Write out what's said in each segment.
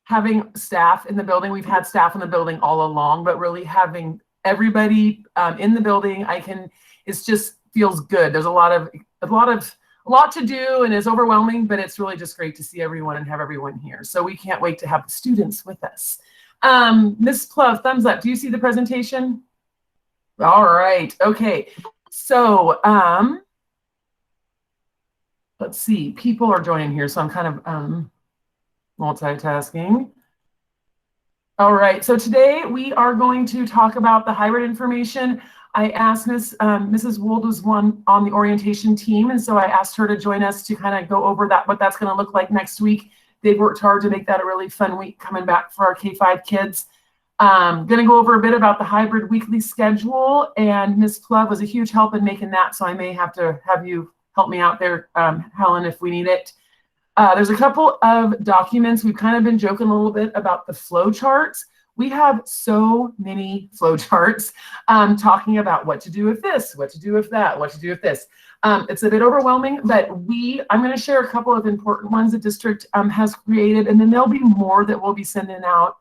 having staff in the building. We've had staff in the building all along, but really having everybody in the building, it just feels good. There's a lot to do, and it's overwhelming, but it's really just great to see everyone and have everyone here. So we can't wait to have the students with us. Ms. Plove, thumbs up. Do you see the presentation? All right. Okay. So let's see. People are joining here, so I'm kind of multitasking. All right. So today we are going to talk about the hybrid information. I asked Mrs. Wold was one on the orientation team, and so I asked her to join us to kind of go over what that's going to look like next week. They've worked hard to make that a really fun week coming back for our K-5 kids. Going to go over a bit about the hybrid weekly schedule, and Ms. Plove was a huge help in making that, so I may have to have you help me out there, Helen, if we need it. There's a couple of documents. We've kind of been joking a little bit about the flow charts. We have so many flow charts talking about what to do with this, what to do with that, what to do with this. It's a bit overwhelming, but I'm going to share a couple of important ones the district has created, and then there'll be more that we'll be sending out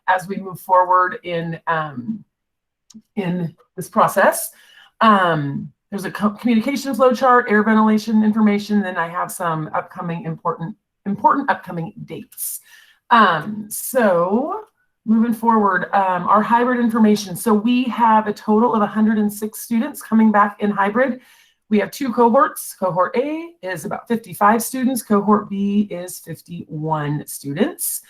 as we move forward in this process. There's a communication flow chart, air ventilation information, then I have some upcoming important upcoming dates. So moving forward, our hybrid information. So we have a total of 106 students coming back in hybrid. We have two cohorts. Cohort A is about 55 students. Cohort B is 51 students.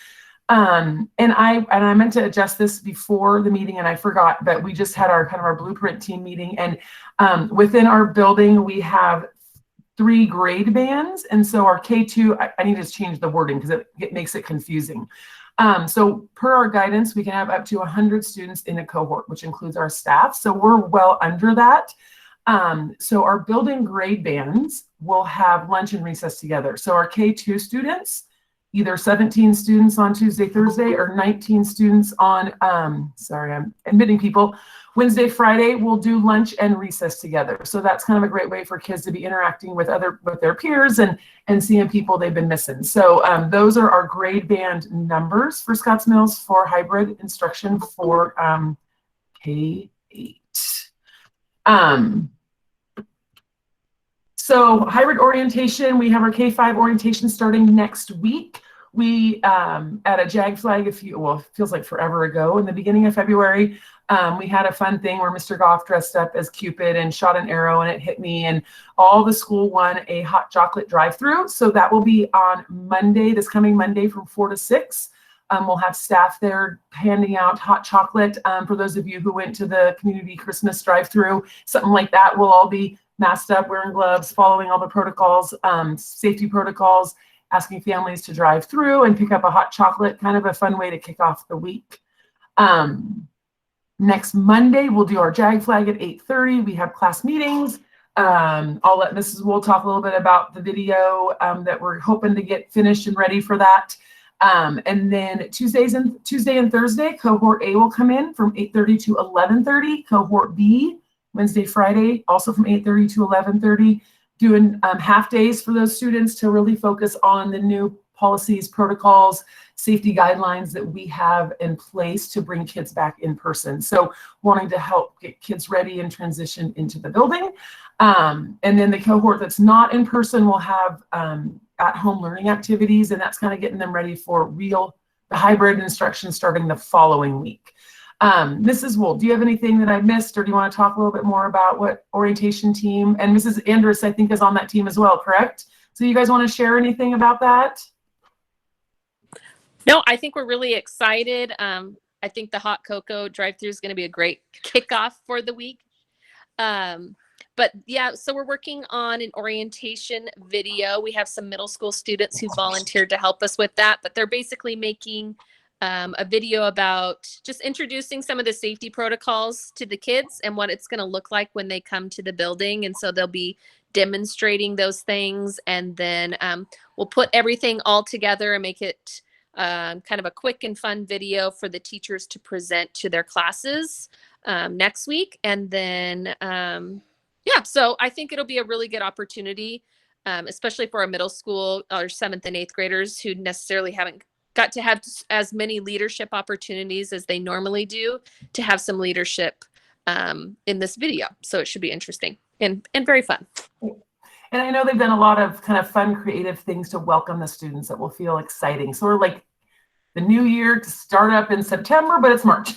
And I meant to adjust this before the meeting and I forgot, but we just had our blueprint team meeting, and within our building we have 3 grade bands, and so our K2, I need to change the wording because it makes it confusing. So per our guidance, we can have up to 100 students in a cohort, which includes our staff. So we're well under that. So our building grade bands will have lunch and recess together. So our K2 students, either 17 students on Tuesday, Thursday, or 19 students on, sorry, I'm admitting people, Wednesday, Friday, we'll do lunch and recess together. So that's kind of a great way for kids to be interacting with their peers and seeing people they've been missing. So those are our grade band numbers for Scotts Mills for hybrid instruction for K-8. So hybrid orientation, we have our K-5 orientation starting next week. We, at a JAG flag, it feels like forever ago, in the beginning of February, we had a fun thing where Mr. Goff dressed up as Cupid and shot an arrow and it hit me, and all the school won a hot chocolate drive-through. So that will be on Monday, this coming Monday from 4 to 6. We'll have staff there handing out hot chocolate. For those of you who went to the community Christmas drive-through, something like that, we'll all be masked up, wearing gloves, following all the protocols, safety protocols, asking families to drive through and pick up a hot chocolate, kind of a fun way to kick off the week. Next Monday, we'll do our JAG flag at 8:30. We have class meetings. I'll let Mrs. Wool talk a little bit about the video that we're hoping to get finished and ready for that. And then Tuesday and Thursday, cohort A will come in from 8:30 to 11:30. Cohort B, Wednesday, Friday, also from 8:30 to 11:30. Doing half days for those students to really focus on the new policies, protocols, safety guidelines that we have in place to bring kids back in person. So wanting to help get kids ready and transition into the building. And then the cohort that's not in person will have at-home learning activities, and that's kind of getting them ready for the hybrid instruction starting the following week. Mrs. Wool, do you have anything that I missed, or do you want to talk a little bit more about what orientation team, and Mrs. Andrus, I think, is on that team as well, correct? So you guys want to share anything about that? No, I think we're really excited. I think the hot cocoa drive-through is going to be a great kickoff for the week. But yeah, so we're working on an orientation video. We have some middle school students who volunteered to help us with that, but they're basically making a video about just introducing some of the safety protocols to the kids and what it's going to look like when they come to the building. And so they'll be demonstrating those things, and then we'll put everything all together and make it kind of a quick and fun video for the teachers to present to their classes next week. And then yeah, so I think it'll be a really good opportunity, especially for our middle school or 7th and 8th graders who necessarily haven't got to have as many leadership opportunities as they normally do to have some leadership in this video. So it should be interesting and very fun. And I know they've done a lot of kind of fun, creative things to welcome the students that will feel exciting. So we're like the new year to start up in September, but it's March.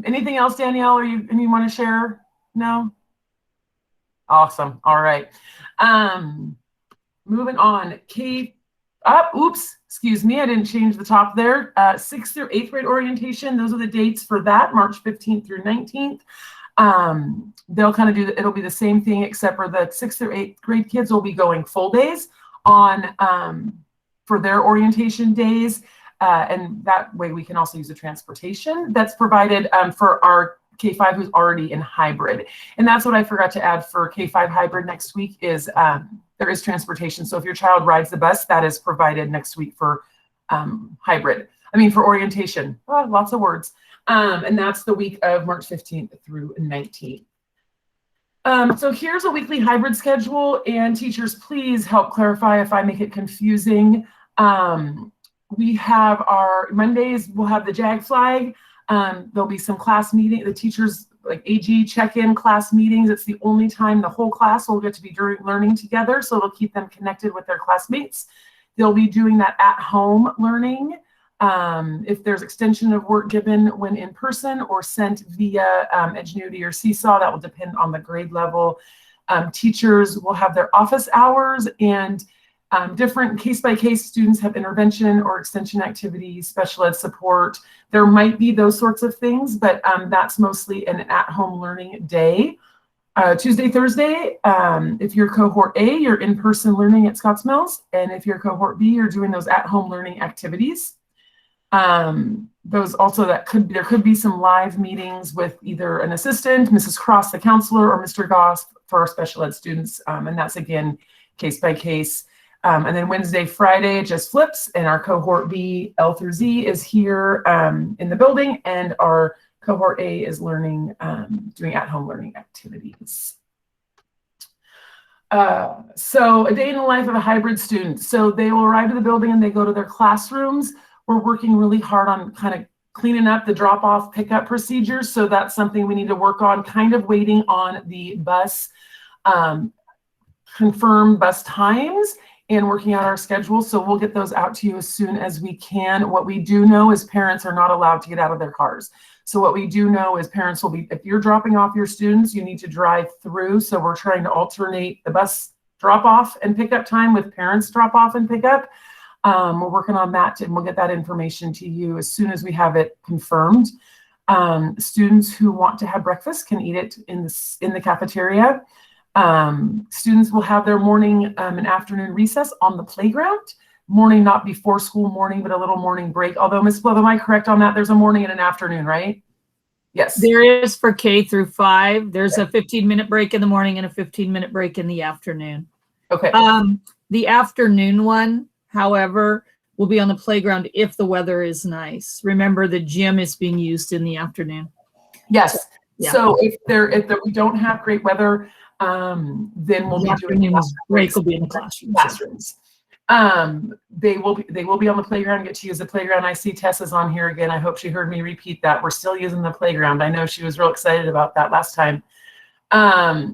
Anything else, Danielle, or you want to share? No? Awesome. All right. Moving on. Oops, excuse me, I didn't change the top there. 6th through 8th grade orientation, those are the dates for that, March 15th through 19th. They'll kind of it'll be the same thing, except for the 6th through 8th grade kids will be going full days on for their orientation days. And that way we can also use the transportation that's provided for our K-5 who's already in hybrid. And that's what I forgot to add for K-5 hybrid next week is there is transportation. So if your child rides the bus, that is provided next week for hybrid. I mean, for orientation. Oh, lots of words. And that's the week of March 15th through 19th. So here's a weekly hybrid schedule, and teachers, please help clarify if I make it confusing. We have our Mondays, we'll have the JAG flag. There'll be some class meeting, the teachers like AG check-in class meetings. It's the only time the whole class will get to be learning together, so it'll keep them connected with their classmates. They'll be doing that at-home learning. If there's extension of work given when in person or sent via Edgenuity or Seesaw, that will depend on the grade level. Teachers will have their office hours, and different case-by-case students have intervention or extension activities, special ed support. There might be those sorts of things, but that's mostly an at-home learning day. Tuesday, Thursday, if you're cohort A, you're in-person learning at Scotts Mills, and if you're cohort B, you're doing those at-home learning activities. Those also there could be some live meetings with either an assistant, Mrs. Cross, the counselor, or Mr. Goss for our special ed students, and that's again case by case. And then Wednesday, Friday, it just flips, and our cohort B, L through Z, is here in the building, and our cohort A is learning, doing at-home learning activities. So a day in the life of a hybrid student. So they will arrive to the building and they go to their classrooms. We're working really hard on kind of cleaning up the drop-off pickup procedures. So that's something we need to work on, kind of waiting on the bus, confirmed bus times and working out our schedule. So we'll get those out to you as soon as we can. What we do know is parents are not allowed to get out of their cars. So what we do know is parents will be, if you're dropping off your students, you need to drive through. So we're trying to alternate the bus drop-off and pickup time with parents drop-off and pickup. We're working on that, and we'll get that information to you as soon as we have it confirmed. Students who want to have breakfast can eat it in the cafeteria. Students will have their morning and afternoon recess on the playground. Morning, not before school morning, but a little morning break. Although, Ms. Love, am I correct on that? There's a morning and an afternoon, right? Yes. There is for K through 5. There's a 15-minute break in the morning and a 15-minute break in the afternoon. Okay. The afternoon one, however, will be on the playground if the weather is nice. Remember, the gym is being used in the afternoon. Yes. Yeah. So if we don't have great weather, then we'll be doing break will be in the classrooms. They will be on the playground, get to use the playground. I see Tessa's on here again. I hope she heard me repeat that. We're still using the playground. I know she was real excited about that last time.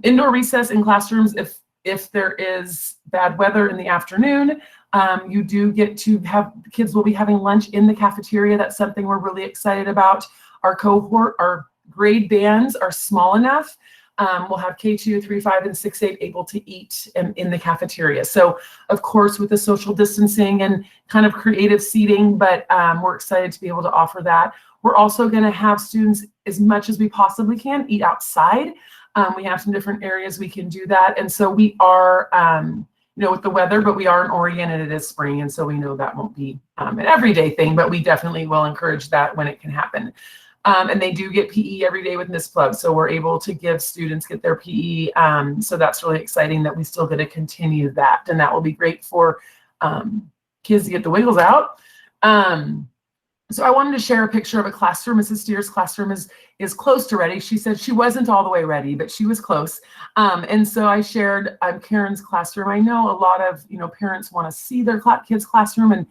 Indoor recess in classrooms, if there is bad weather in the afternoon, you do get to have, kids will be having lunch in the cafeteria. That's something we're really excited about. Our cohort, our grade bands are small enough. We'll have K2, 3, 5, and 6, 8 able to eat in the cafeteria. So, of course, with the social distancing and kind of creative seating, but we're excited to be able to offer that. We're also going to have students, as much as we possibly can, eat outside. We have some different areas we can do that. And so we are, with the weather, but we are in Oregon and it is spring. And so we know that won't be an everyday thing, but we definitely will encourage that when it can happen. And they do get PE every day with Miss Plug. So we're able to get their PE. So that's really exciting that we still get to continue that. And that will be great for kids to get the wiggles out. So I wanted to share a picture of a classroom. Mrs. Steer's classroom is close to ready. She said she wasn't all the way ready, but she was close. And so I shared Karen's classroom. I know a lot of parents want to see their kids' classroom, and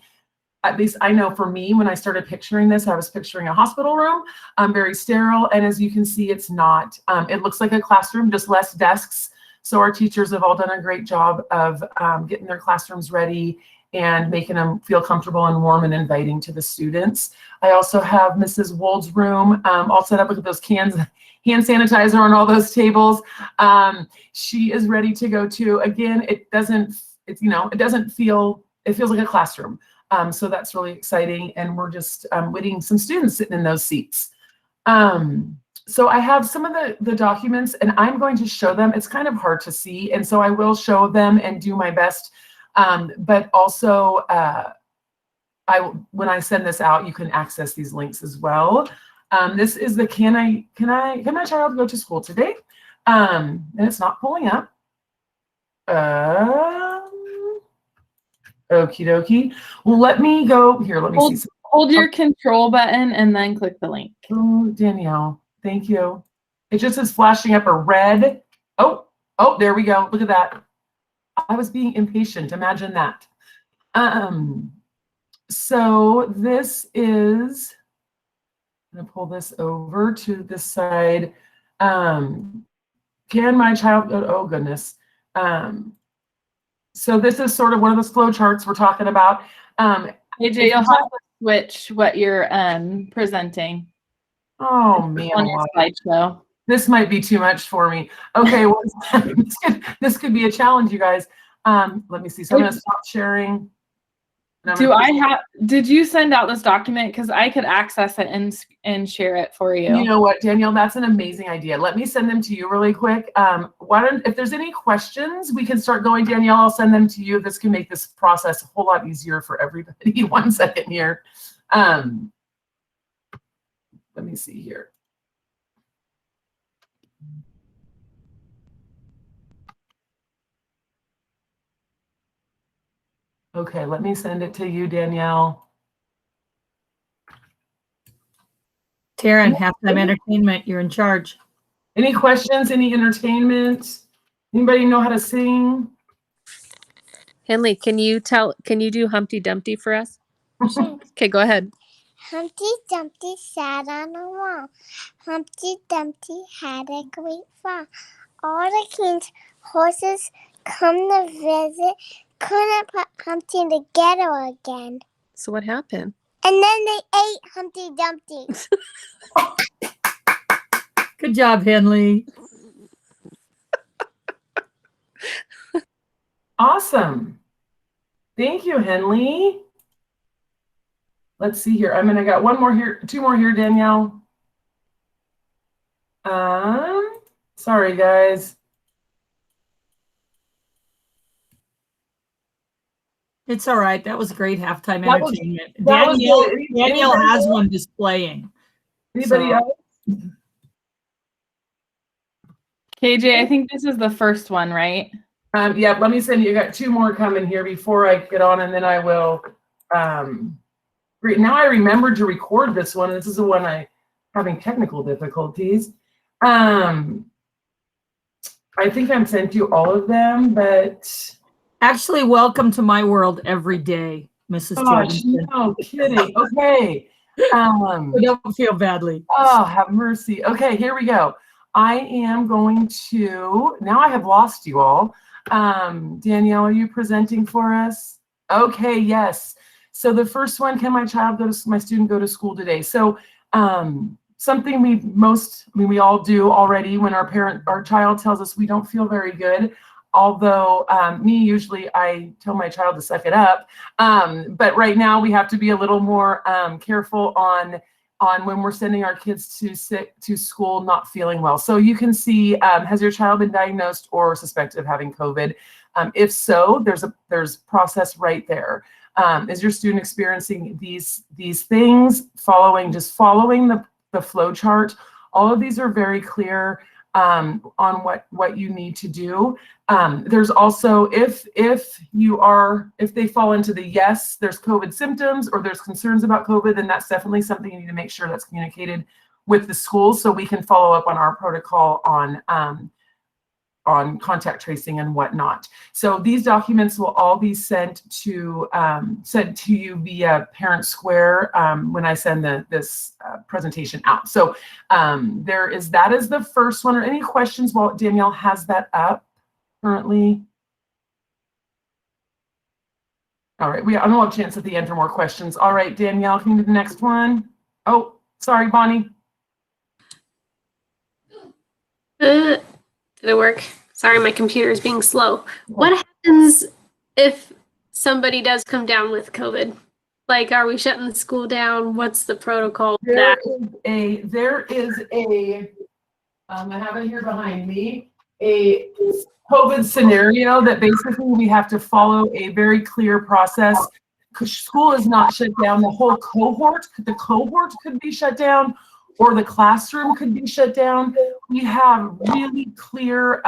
at least I know for me, when I started picturing this, I was picturing a hospital room, very sterile. And as you can see, it's not. It looks like a classroom, just less desks. So our teachers have all done a great job of getting their classrooms ready and making them feel comfortable and warm and inviting to the students. I also have Mrs. Wold's room all set up with those cans, hand sanitizer on all those tables. She is ready to go too. Again, it doesn't feel, it feels like a classroom. So that's really exciting. And we're just waiting some students sitting in those seats. So I have some of the documents and I'm going to show them. It's kind of hard to see. And so I will show them and do my best. But also, when I send this out, you can access these links as well. This is the can my child go to school today? And it's not pulling up. Okie dokie. Well, let me go here. Let me see. Hold your control button and then click the link. Oh, Danielle, thank you. It just is flashing up a red. Oh, there we go. Look at that. I was being impatient. Imagine that. So this is, I'm going to pull this over to this side. Can my child go? Oh, goodness. So this is sort of one of those flow charts we're talking about. AJ, you'll have to switch what you're presenting. Oh, man. On your slideshow. This might be too much for me. Okay, well, this could be a challenge, you guys. Let me see. So I'm going to stop sharing. Did you send out this document? Because I could access it and share it for you. You know what, Danielle, that's an amazing idea. Let me send them to you really quick. If there's any questions, we can start going. Danielle, I'll send them to you. This can make this process a whole lot easier for everybody. 1 second here. Let me see here. Okay, let me send it to you, Danielle. Taryn, halftime entertainment, you're in charge. Any questions? Any entertainment? Anybody know how to sing? Henley, can you do Humpty Dumpty for us? Okay, go ahead. Humpty Dumpty sat on a wall. Humpty Dumpty had a great fall. All the king's horses come to visit. Couldn't put Humpty together again. So what happened? And then they ate Humpty Dumpty. Good job, Henley. Awesome. Thank you, Henley. Let's see here. I got one more here, two more here, Danielle. Sorry, guys. It's all right. That was great halftime That was- entertainment. that was good. Danielle Anybody has else? one displaying. Anybody So- else? KJ, I think this is the first one, right? Yeah, let me send you. I got two more coming here before I get on, and then I will. Great. Now I remembered to record this one. This is the one I having technical difficulties. I think I've sent you all of them, but Actually, welcome to my world every day, Mrs. gosh, Jordan. no kidding. Okay. Don't feel badly. Oh, have mercy. Okay, here we go. I am going to, now I have lost you all. Danielle, are you presenting for us? Okay, yes. So the first one, can my student go to school today? So something we all do already when our child tells us we don't feel very good. Although usually I tell my child to suck it up. But right now we have to be a little more careful on when we're sending our kids to school not feeling well. So you can see, has your child been diagnosed or suspected of having COVID? If so, there's process right there. Is your student experiencing these things, following the flow chart? All of these are very clear on what you need to do. There's also, if they fall into the yes, there's COVID symptoms or there's concerns about COVID, then that's definitely something you need to make sure that's communicated with the school so we can follow up on our protocol on on contact tracing and whatnot. So these documents will all be sent to you via Parent Square when I send this presentation out. So that is the first one. Or any questions while Danielle has that up currently? All right, I'm gonna have a chance at the end for more questions. All right, Danielle, can you do the next one? Oh, sorry, Bonnie. Did it work? Sorry, my computer is being slow. What happens if somebody does come down with COVID? Like, are we shutting the school down? What's the protocol for that? There is a I have it here behind me, a COVID scenario that basically we have to follow a very clear process. Because school is not shut down, the cohort could be shut down, or the classroom could be shut down. We have really clear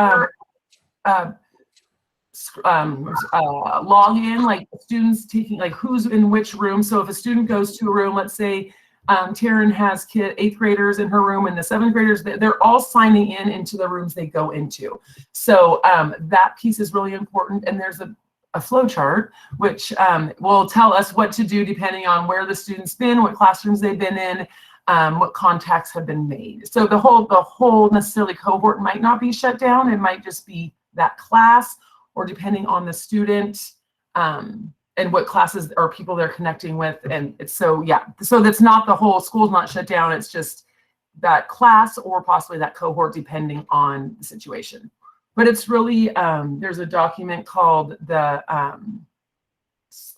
login, like students taking, like who's in which room. So if a student goes to a room, let's say Taryn has 8th graders in her room and the 7th graders, they're all signing into the rooms they go into. So that piece is really important. And there's a flow chart, which will tell us what to do depending on where the student's been, what classrooms they've been in, what contacts have been made. So the whole necessarily cohort might not be shut down. It might just be that class, or depending on the student and what classes or people they're connecting with. And it's so that's not the whole school's not shut down. It's just that class or possibly that cohort, depending on the situation. But it's really, there's a document called the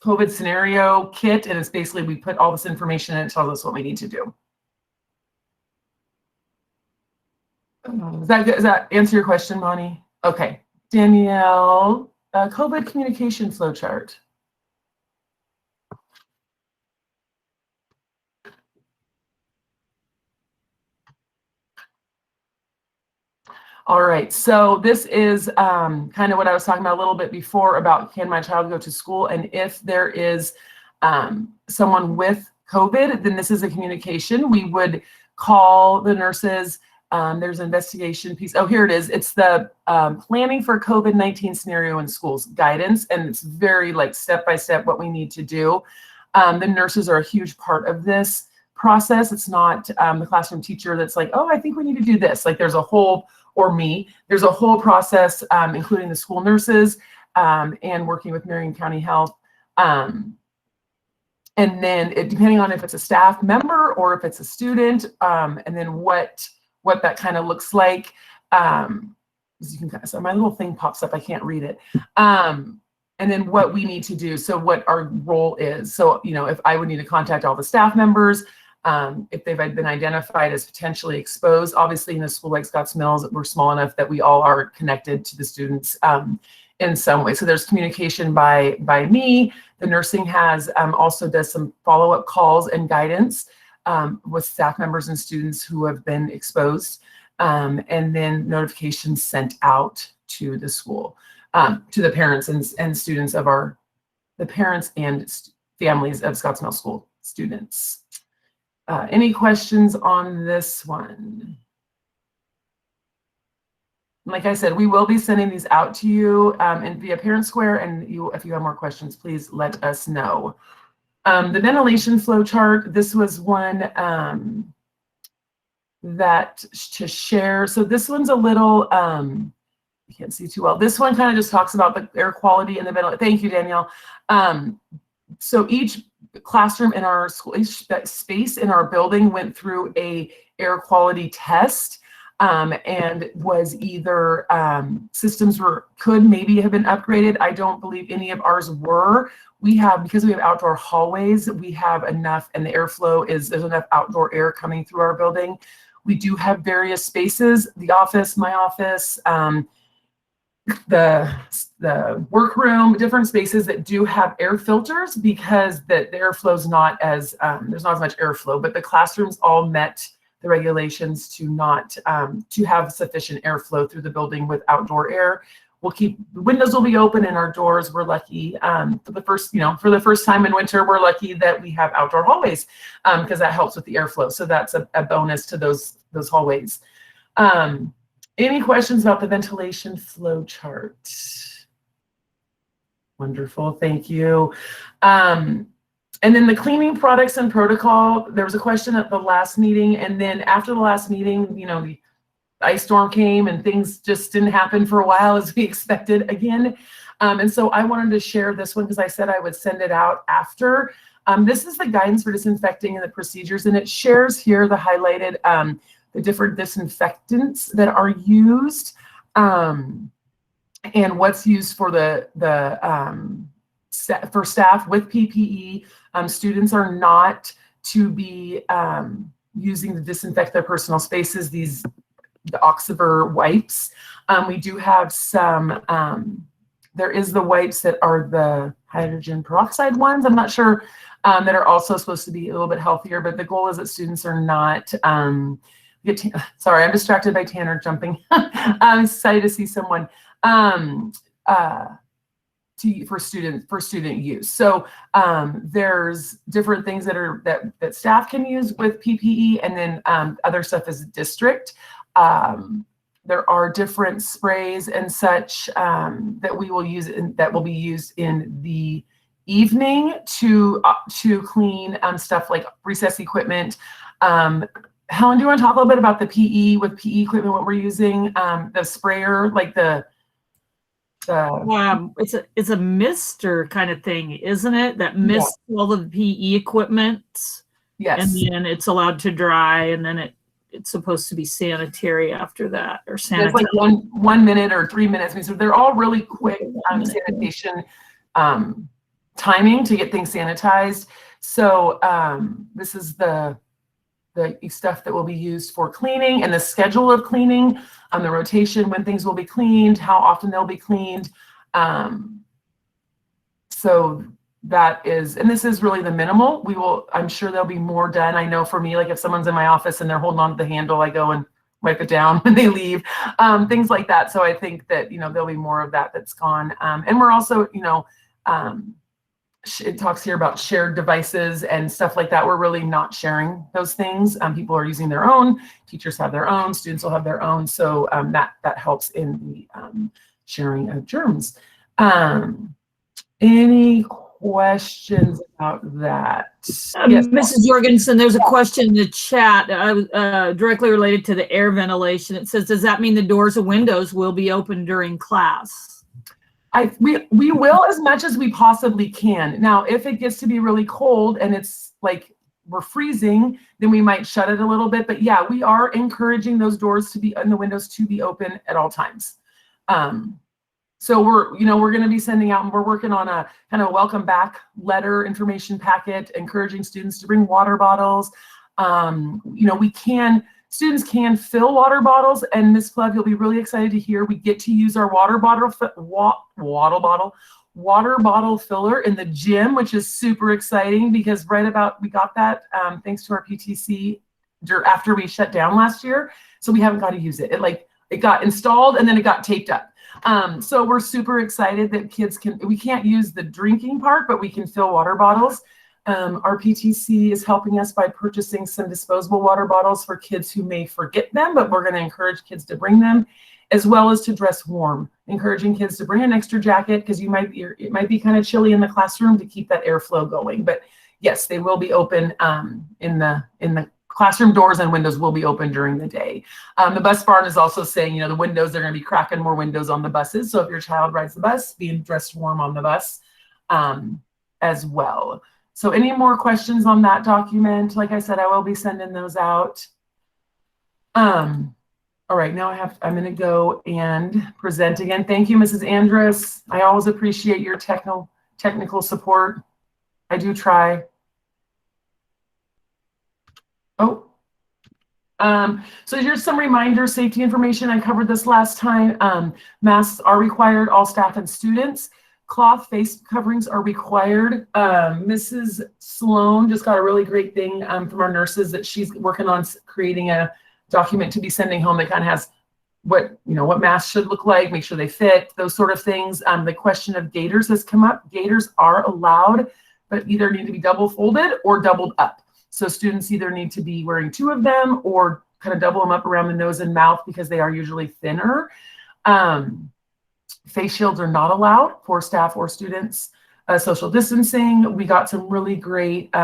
COVID scenario kit, and it's basically, we put all this information in, it tells us what we need to do. Does that answer your question, Bonnie? Okay, Danielle, COVID communication flow chart. All right, so this is kind of what I was talking about a little bit before about, can my child go to school? And if there is someone with COVID, then this is a communication. We would call the nurses. There's an investigation piece. Oh, here it is. It's the planning for COVID-19 scenario in schools guidance. And it's very like step-by-step what we need to do. The nurses are a huge part of this process. It's not the classroom teacher that's like, oh, I think we need to do this. Like there's a whole, or me, there's a whole process, including the school nurses and working with Marion County Health. And then depending on if it's a staff member or if it's a student, and then what that kind of looks like. As you can, so my little thing pops up, I can't read it. And then what we need to do, so what our role is. So, you know, if I would need to contact all the staff members, if they've been identified as potentially exposed. Obviously in a school like Scotts Mills, we're small enough that we all are connected to the students in some way. So there's communication by me. The nursing has also does some follow-up calls and guidance with staff members and students who have been exposed, and then notifications sent out to the school, to the parents and students of the parents and families of Scotts Mills School students. Any questions on this one? Like I said, we will be sending these out to you and via Parent Square, and if you have more questions, please let us know. The ventilation flow chart, this was one that to share. So this one's a little, you can't see too well. This one kind of just talks about the air quality and the ventilation. Thank you, Danielle. So each classroom in our school, each space in our building went through a air quality test, and was either systems could maybe have been upgraded. I don't believe any of ours were. Because we have outdoor hallways, we have enough, and the airflow there's enough outdoor air coming through our building. We do have various spaces, the office, my office, the workroom, different spaces that do have air filters, because the airflow is not as, there's not as much airflow, but the classrooms all met the regulations to not, to have sufficient airflow through the building with outdoor air. The windows will be open and our doors, we're lucky, for the first time in winter, we're lucky that we have outdoor hallways, because that helps with the airflow. So that's a bonus to those hallways. Any questions about the ventilation flow chart? Wonderful, thank you. And then the cleaning products and protocol, there was a question at the last meeting, and then after the last meeting, you know, the ice storm came and things just didn't happen for a while as we expected again. And so I wanted to share this one because I said I would send it out after. This is the guidance for disinfecting and the procedures, and it shares here the highlighted the different disinfectants that are used and what's used for for staff with PPE. Students are not to be using to disinfect their personal spaces, the Oxiver wipes. We do have some, there is the wipes that are the hydrogen peroxide ones. I'm not sure that are also supposed to be a little bit healthier, but the goal is that students are not, sorry, I'm distracted by Tanner jumping. I'm excited to see someone. For student use. So there's different things that staff can use with PPE, and then other stuff is district. There are different sprays and such that we will use that will be used in the evening to clean stuff like recess equipment. Helen, do you want to talk a little bit about the PE with PE equipment, what we're using, the sprayer, like it's a mister kind of thing, isn't it? That mists all of the PE equipment. Yes. And then it's allowed to dry, and then it's supposed to be sanitary after that, or sanitary. It's like 1 minute or 3 minutes. I mean, so they're all really quick sanitation timing to get things sanitized. So this is the stuff that will be used for cleaning, and the schedule of cleaning, the rotation, when things will be cleaned, how often they'll be cleaned. So that is, and this is really the minimal. I'm sure there'll be more done. I know for me, like if someone's in my office and they're holding on to the handle, I go and wipe it down when they leave, things like that. So I think that, there'll be more of that's gone. And we're also, it talks here about shared devices and stuff like that. We're really not sharing those things. People are using their own, teachers have their own, students will have their own. So that helps in the sharing of germs. Any questions about that? Yes. Mrs. Jorgensen, there's a question in the chat directly related to the air ventilation. It says, does that mean the doors and windows will be open during class? We will as much as we possibly can. Now, if it gets to be really cold and it's like we're freezing, then we might shut it a little bit. But yeah, we are encouraging those doors to be and the windows to be open at all times. So we're going to be sending out, and we're working on a kind of welcome back letter information packet, encouraging students to bring water bottles. Students can fill water bottles, and Ms. Plug, you'll be really excited to hear we get to use our water bottle filler in the gym, which is super exciting because we got that thanks to our PTC after we shut down last year. So we haven't got to use it. It got installed and then it got taped up. So we're super excited that we can't use the drinking part, but we can fill water bottles. Our PTC is helping us by purchasing some disposable water bottles for kids who may forget them, but we're going to encourage kids to bring them, as well as to dress warm, encouraging kids to bring an extra jacket because it might be kind of chilly in the classroom to keep that airflow going. But yes, they will be open in the classroom doors, and windows will be open during the day. The bus barn is also saying, the windows, they're going to be cracking more windows on the buses. So if your child rides the bus, being dressed warm on the bus as well. So any more questions on that document? Like I said, I will be sending those out. All right, now I'm going to go and present again. Thank you, Mrs. Andrus. I always appreciate your technical support. I do try. So here's some reminders, safety information. I covered this last time. Masks are required, all staff and students. Cloth face coverings are required. Mrs. Sloan just got a really great thing from our nurses that she's working on creating a document to be sending home that kind of has what masks should look like, make sure they fit, those sort of things. The question of gaiters has come up. Gaiters are allowed, but either need to be double folded or doubled up. So students either need to be wearing 2 of them or kind of double them up around the nose and mouth because they are usually thinner. Face shields are not allowed for staff or students. Social distancing, we got some really great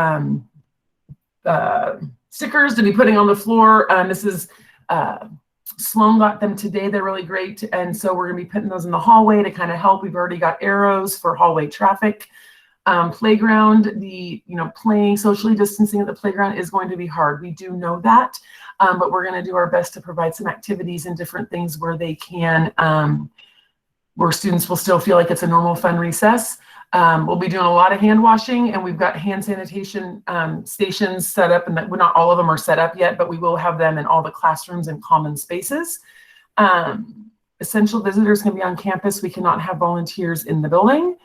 stickers to be putting on the floor. Mrs. Sloan got them today. They're really great. And so we're going to be putting those in the hallway to kind of help. We've already got arrows for hallway traffic. Playground, playing socially distancing at the playground is going to be hard. We do know that, but we're going to do our best to provide some activities and different things where they can, where students will still feel like it's a normal fun recess. We'll be doing a lot of hand washing, and we've got hand sanitation stations set up, and not all of them are set up yet, but we will have them in all the classrooms and common spaces. Essential visitors can be on campus. We cannot have volunteers in the building.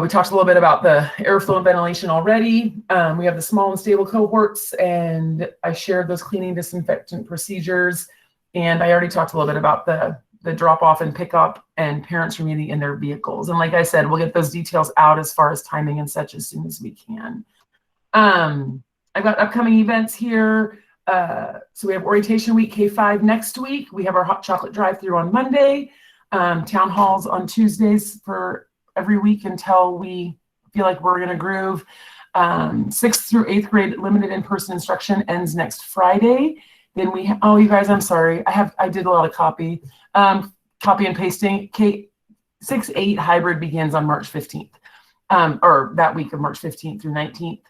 We talked a little bit about the airflow and ventilation already. We have the small and stable cohorts, and I shared those cleaning disinfectant procedures. And I already talked a little bit about the drop off and pick up and parents remaining in their vehicles. And like I said, we'll get those details out as far as timing and such as soon as we can. I've got upcoming events here. So we have orientation week K5 next week. We have our hot chocolate drive-through on Monday, town halls on Tuesdays for every week until we feel like we're in a groove. 6th through 8th grade limited in-person instruction ends next Friday. Then we, oh, you guys, I'm sorry. I did a lot of copy and pasting. K6-8 hybrid begins on March 15th, or that week of March 15th through 19th.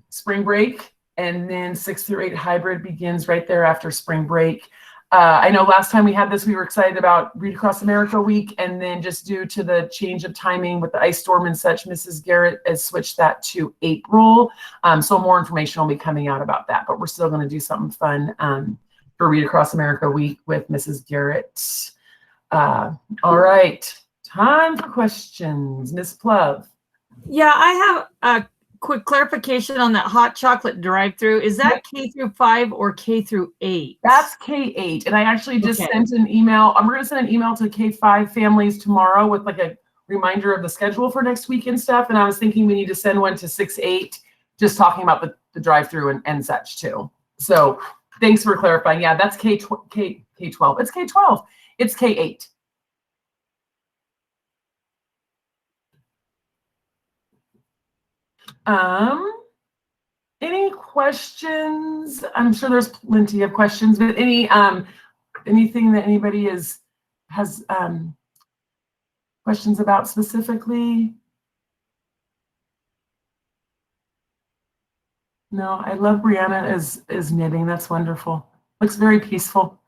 Spring break, and then 6 through 8 hybrid begins right there after spring break. I know last time we had this, we were excited about Read Across America week, and then just due to the change of timing with the ice storm and such, Mrs. Garrett has switched that to April. So more information will be coming out about that, but we're still going to do something fun for Read Across America week with Mrs. Garrett. All right, time for questions. Miss Plove. Yeah, I have a quick clarification on that hot chocolate drive-through. Is that K through 5 or K through 8? That's K8. And I actually just sent an email. I'm going to send an email to K5 families tomorrow with like a reminder of the schedule for next week and stuff. And I was thinking we need to send one to 6-8, just talking about the drive-through and such too. So thanks for clarifying. Yeah, that's K12. It's K12. It's K8. Any questions? I'm sure there's plenty of questions, but anything that anybody has questions about specifically? No, I love Brianna is knitting. That's wonderful. Looks very peaceful.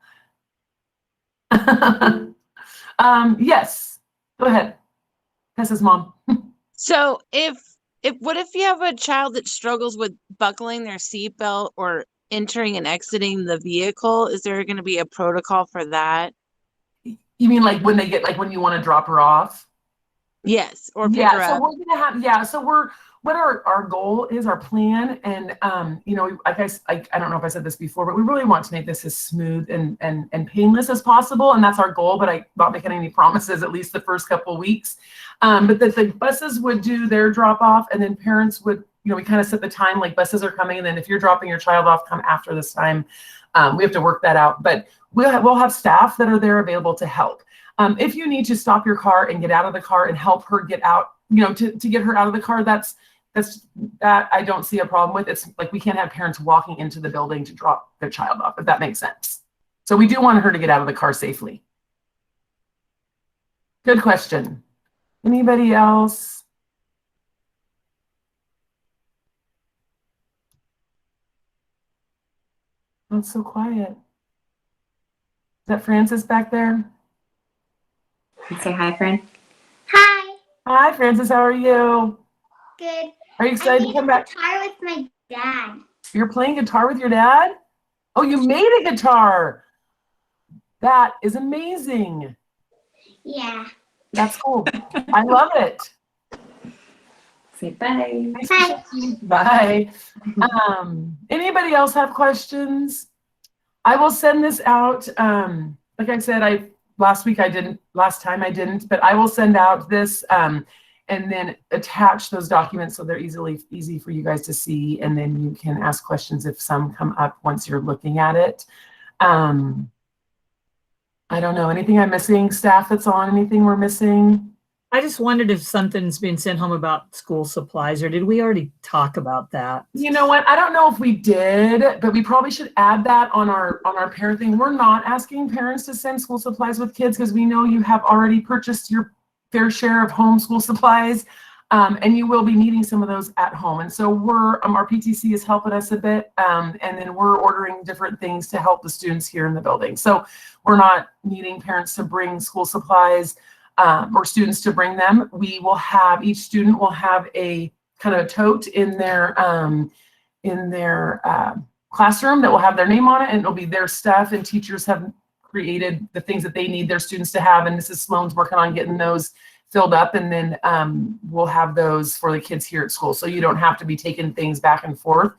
Yes, go ahead. Tessa's mom. So what if you have a child that struggles with buckling their seatbelt or entering and exiting the vehicle? Is there going to be a protocol for that? You mean like when when you want to drop her off? Yes, or pick her so up. we're gonna have so what our goal is, our plan, and I don't know if I said this before, but we really want to make this as smooth and painless as possible, and that's our goal. But I'm not making any promises, at least the first couple of weeks. But the buses would do their drop off, and then parents would, we kind of set the time, like buses are coming, and then if you're dropping your child off, come after this time. We have to work that out, but we'll have staff that are there available to help. If you need to stop your car and get out of the car and help her get out, to get her out of the car, that I don't see a problem with. It's like we can't have parents walking into the building to drop their child off, if that makes sense. So we do want her to get out of the car safely. Good question. Anybody else? Oh, it's so quiet. Is that Francis back there? Say hi, friend. Hi. Hi, Francis. How are you? Good. Are you excited to come back? Guitar with my dad. You're playing guitar with your dad? Oh, you made a guitar. That is amazing. Yeah. That's cool. I love it. Say bye. Hi. Bye. Anybody else have questions? I will send this out. Like I said, last time I didn't, but I will send out this. And and then attach those documents so they're easy for you guys to see. And then you can ask questions if some come up once you're looking at it. I don't know, anything I'm missing, staff that's on, anything we're missing? I just wondered if something's been sent home about school supplies, or did we already talk about that? You know what? I don't know if we did, but we probably should add that on our parent thing. We're not asking parents to send school supplies with kids because we know you have already purchased your fair share of home school supplies, and you will be needing some of those at home. And so our PTC is helping us a bit, and then we're ordering different things to help the students here in the building. So we're not needing parents to bring school supplies. Or students to bring them. Each student will have a kind of a tote in their classroom that will have their name on it, and it'll be their stuff, and teachers have created the things that they need their students to have, and Mrs. Sloan's working on getting those filled up, and then we'll have those for the kids here at school, so you don't have to be taking things back and forth.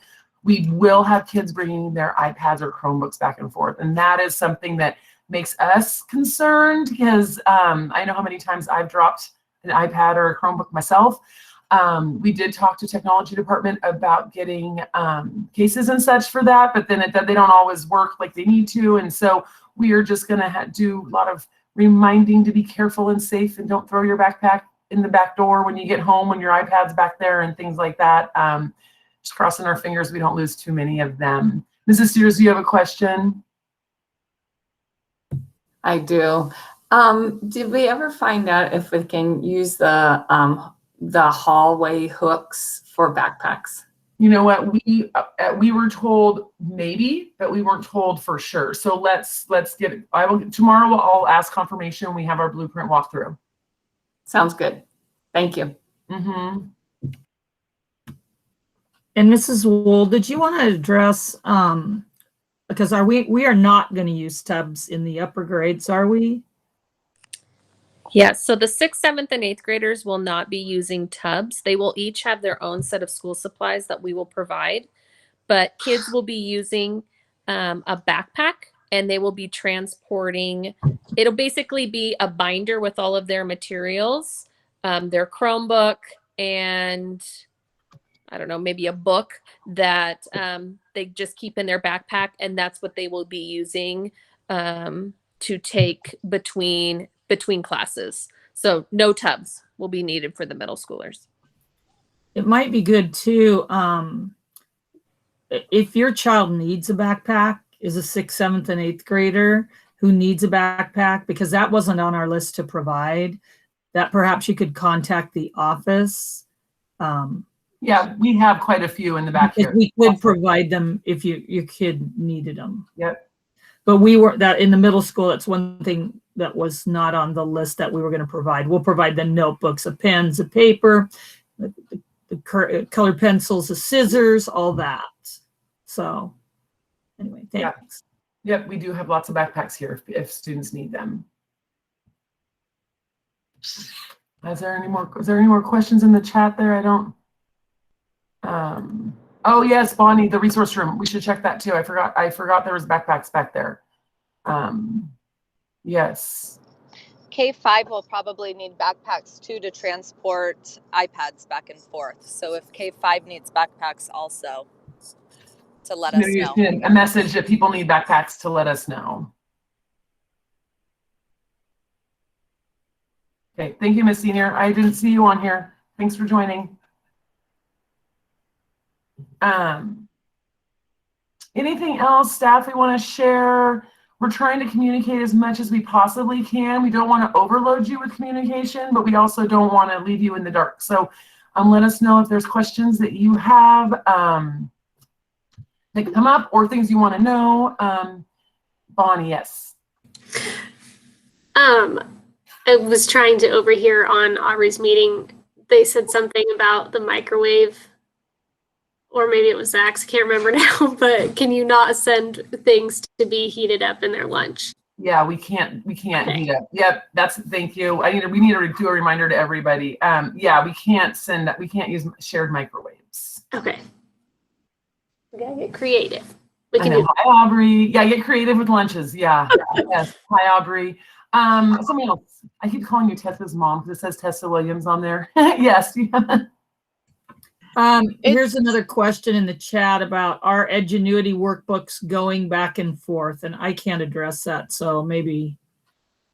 We will have kids bringing their iPads or Chromebooks back and forth, and that is something that makes us concerned because I know how many times I've dropped an iPad or a Chromebook myself. We did talk to technology department about getting cases and such for that, but then they don't always work like they need to. And so we are just gonna do a lot of reminding to be careful and safe, and don't throw your backpack in the back door when you get home, when your iPad's back there and things like that. Just crossing our fingers we don't lose too many of them. Mrs. Steers, do you have a question? I do. Did we ever find out if we can use the hallway hooks for backpacks? You know what, we were told maybe, but we weren't told for sure. So let's get it. Tomorrow I'll ask confirmation. We have our blueprint walkthrough. Sounds good. Thank you. Mm-hmm. And Mrs. Wool, did you want to address because we are not going to use tubs in the upper grades, are we? Yeah, so the 6th, 7th, and 8th graders will not be using tubs. They will each have their own set of school supplies that we will provide, but kids will be using a backpack, and they will be transporting. It'll basically be a binder with all of their materials, their Chromebook, and I don't know, maybe a book that they just keep in their backpack, and that's what they will be using to take between classes. So no tubs will be needed for the middle schoolers. It might be good too, if your child needs a backpack, is a 6th, 7th, and 8th grader who needs a backpack, because that wasn't on our list to provide, that perhaps you could contact the office. Yeah, we have quite a few in the back here. We could provide them if your kid needed them. Yep. But we were that in the middle school, that's one thing that was not on the list that we were going to provide. We'll provide the notebooks, the pens, the paper, the colored pencils, the scissors, all that. So anyway, thanks. Yep, we do have lots of backpacks here if students need them. Is there any more questions in the chat there? I don't. Oh yes, Bonnie, the resource room. We should check that too. I forgot there was backpacks back there. Yes. K5 will probably need backpacks too to transport iPads back and forth. So if K5 needs backpacks also, to let us know. A message that people need backpacks to let us know. Okay, thank you, Miss Senior. I didn't see you on here. Thanks for joining. Anything else, staff, we want to share? We're trying to communicate as much as we possibly can. We don't want to overload you with communication, but we also don't want to leave you in the dark. So let us know if there's questions that you have that come up or things you want to know. Bonnie, yes. I was trying to overhear on Aubrey's meeting. They said something about the microwave, or maybe it was Zach's, I can't remember now, but can you not send things to be heated up in their lunch? Yeah, we can't heat up. Yep, thank you. We need to do a reminder to everybody. Yeah, we can't use shared microwaves. Okay. We gotta get creative. Hi, Aubrey. Yeah, get creative with lunches. Yeah. Yes. Hi, Aubrey. Somebody else. I keep calling you Tessa's mom because it says Tessa Williams on there. Yes. Here's another question in the chat about our Edgenuity workbooks going back and forth, and I can't address that. So maybe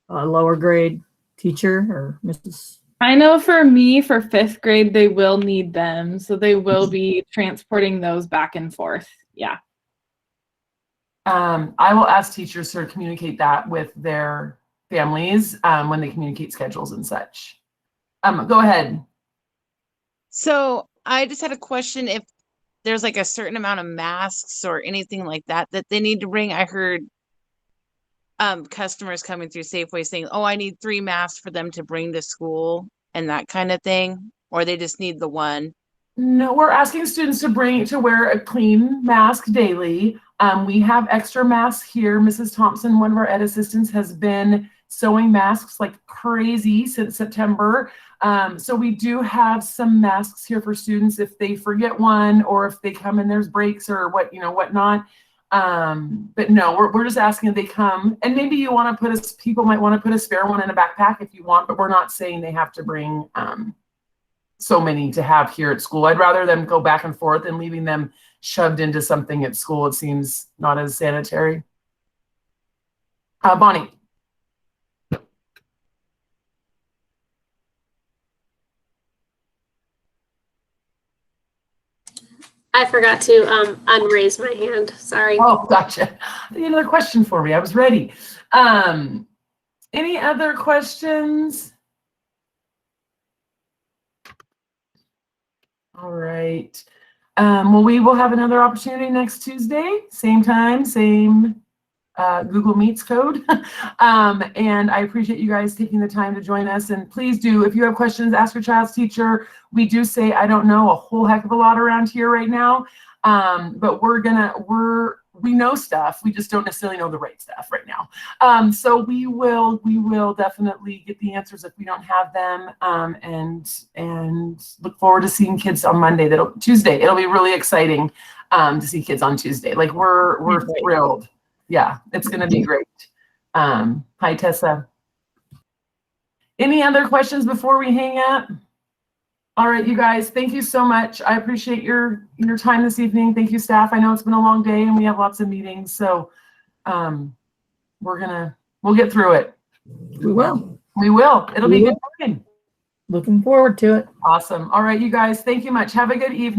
a lower grade teacher or Mrs. I know for me, for 5th grade, they will need them. So they will be transporting those back and forth. Yeah. I will ask teachers to communicate that with their families when they communicate schedules and such. Go ahead. So I just had a question if there's like a certain amount of masks or anything like that that they need to bring. I heard customers coming through Safeway saying, oh, I need 3 masks for them to bring to school and that kind of thing, or they just need the one. No, we're asking students to wear a clean mask daily. We have extra masks here. Mrs. Thompson, one of our ed assistants, has been sewing masks like crazy since September. So we do have some masks here for students if they forget one or if they come and there's breaks or whatnot. But no, we're just asking if they come, and maybe you want to people might want to put a spare one in a backpack if you want, but we're not saying they have to bring so many to have here at school. I'd rather them go back and forth than leaving them shoved into something at school. It seems not as sanitary. Bonnie. I forgot to unraise my hand. Sorry. Oh, gotcha. Another question for me. I was ready. Any other questions? All right. Well, we will have another opportunity next Tuesday, same time, same Google Meets code. And I appreciate you guys taking the time to join us. And please do, if you have questions, ask your child's teacher. We do say, I don't know a whole heck of a lot around here right now. But we know stuff. We just don't necessarily know the right stuff right now. So we will definitely get the answers if we don't have them. And look forward to seeing kids on Tuesday. It'll be really exciting to see kids on Tuesday. Like we're thrilled. Yeah, it's going to be great. Hi, Tessa. Any other questions before we hang up? All right, you guys, thank you so much. I appreciate your time this evening. Thank you, staff. I know it's been a long day and we have lots of meetings, so we'll get through it. We will. We will. It'll be good time. Looking forward to it. Awesome. All right, you guys, thank you much. Have a good evening.